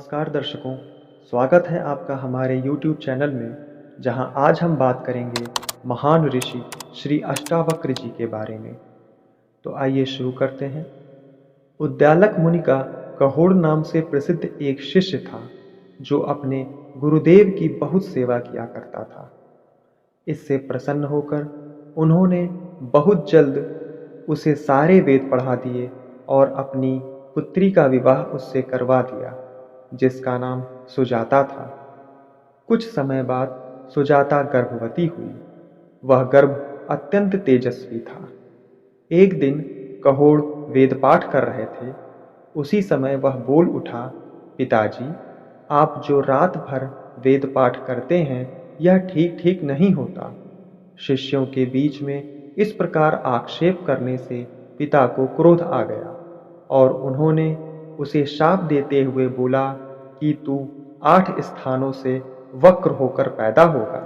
नमस्कार दर्शकों, स्वागत है आपका हमारे YouTube चैनल में, जहां आज हम बात करेंगे महान ऋषि श्री अष्टावक्र जी के बारे में। तो आइए शुरू करते हैं। उद्दालक मुनि का कहोड़ नाम से प्रसिद्ध एक शिष्य था, जो अपने गुरुदेव की बहुत सेवा किया करता था। इससे प्रसन्न होकर उन्होंने बहुत जल्द उसे सारे वेद पढ़ा दिए और अपनी पुत्री का विवाह उससे करवा दिया, जिसका नाम सुजाता था। कुछ समय बाद सुजाता गर्भवती हुई। वह गर्भ अत्यंत तेजस्वी था। एक दिन कहोड़ वेद पाठ कर रहे थे। उसी समय वह बोल उठा, पिताजी, आप जो रात भर वेद पाठ करते हैं, यह ठीक ठीक नहीं होता। शिष्यों के बीच में इस प्रकार आक्षेप करने से पिता को क्रोध आ गया और उन्होंने उसे शाप देते हुए बोला कि तू 8 स्थानों से वक्र होकर पैदा होगा।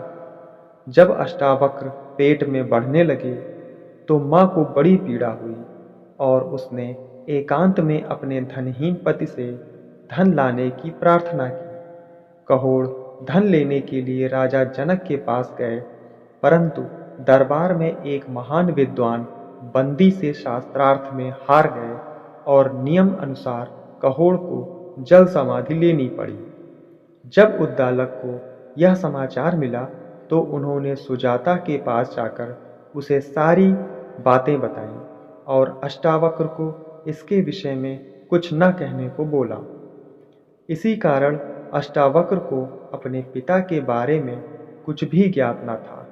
जब अष्टावक्र पेट में बढ़ने लगे तो माँ को बड़ी पीड़ा हुई और उसने एकांत में अपने धनहीन पति से धन लाने की प्रार्थना की। कहोड़ धन लेने के लिए राजा जनक के पास गए, परंतु दरबार में एक महान विद्वान बंदी से शास्त्रार्थ में हार गए और नियम अनुसार कहोड़ को जल समाधि लेनी पड़ी। जब उद्दालक को यह समाचार मिला तो उन्होंने सुजाता के पास जाकर उसे सारी बातें बताईं और अष्टावक्र को इसके विषय में कुछ न कहने को बोला। इसी कारण अष्टावक्र को अपने पिता के बारे में कुछ भी ज्ञात न था।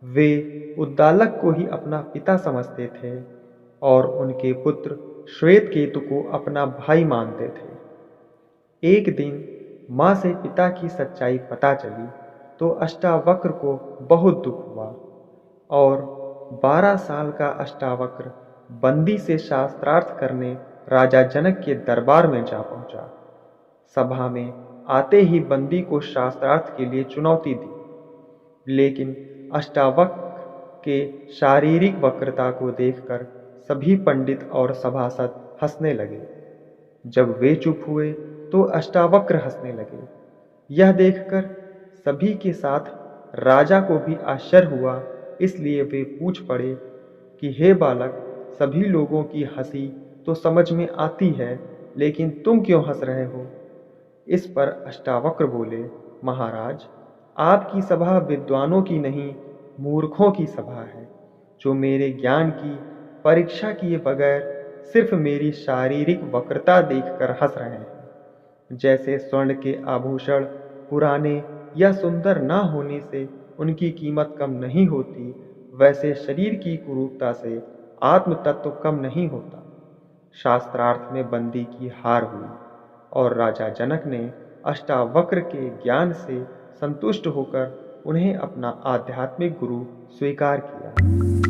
वे उद्दालक को ही अपना पिता समझते थे और उनके पुत्र श्वेतकेतु को अपना भाई मानते थे। एक दिन माँ से पिता की सच्चाई पता चली तो अष्टावक्र को बहुत दुख हुआ और 12 साल का अष्टावक्र बंदी से शास्त्रार्थ करने राजा जनक के दरबार में जा पहुंचा। सभा में आते ही बंदी को शास्त्रार्थ के लिए चुनौती दी, लेकिन अष्टावक्र के शारीरिक वक्रता को देखकर सभी पंडित और सभासद हंसने लगे। जब वे चुप हुए तो अष्टावक्र हंसने लगे। यह देखकर सभी के साथ राजा को भी आश्चर्य हुआ, इसलिए वे पूछ पड़े कि हे बालक, सभी लोगों की हंसी तो समझ में आती है, लेकिन तुम क्यों हंस रहे हो? इस पर अष्टावक्र बोले, महाराज, आपकी सभा विद्वानों की नहीं, मूर्खों की सभा है, जो मेरे ज्ञान की परीक्षा किए बगैर सिर्फ मेरी शारीरिक वक्रता देखकर हंस रहे हैं। जैसे स्वर्ण के आभूषण पुराने या सुंदर ना होने से उनकी कीमत कम नहीं होती, वैसे शरीर की कुरूपता से आत्म तत्व कम नहीं होता। शास्त्रार्थ में बंदी की हार हुई और राजा जनक ने अष्टावक्र के ज्ञान से संतुष्ट होकर उन्हें अपना आध्यात्मिक गुरु स्वीकार किया।